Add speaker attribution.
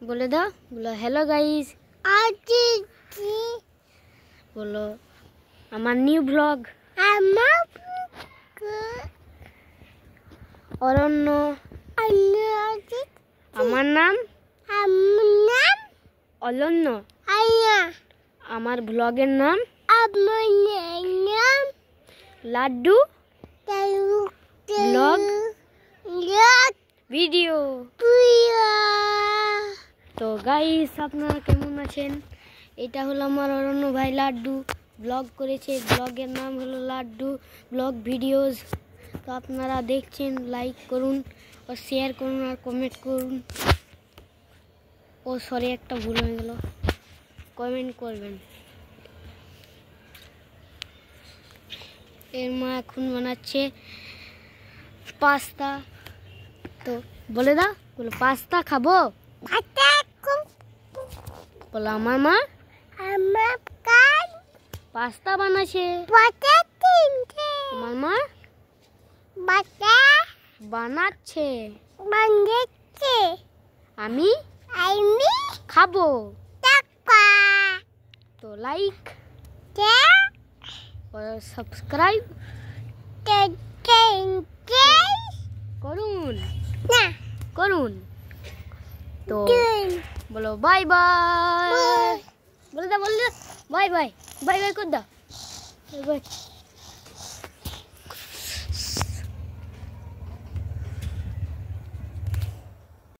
Speaker 1: बोले दो, बोलो हेलो गाइस। बोलो আমার নিউ ব্লগ অরণ্য। আমার নাম অরণ্য। আমার ব্লগের নাম লাড্ডু ব্লগ ভিডিও। তো গাইস আপনারা কেমন আছেন? এটা হলো আমার অরণ্য ভাই লাড্ডু ব্লগ করেছে, ব্লগের নাম হলো লাড্ডু ব্লগ ভিডিওস। তো আপনারা দেখছেন, লাইক করুন ও শেয়ার করুন আর কমেন্ট করুন। ও সরি একটা ভুল হয়ে গেল, কমেন্ট করবেন। এর মা এখন বানাচ্ছে পাস্তা। তো বলে দাও, বলো পাস্তা খাবো। বলো আমার মা পাস্তা বানাচ্ছে। আমার মা বানাচ্ছে, আমি খাবো। তো লাইক और सब्सक्राइब করুন করুন। তো বলো বাই বাই, বলে দাও বাই বাই, বাই বাই করে দাও, বাই বাই।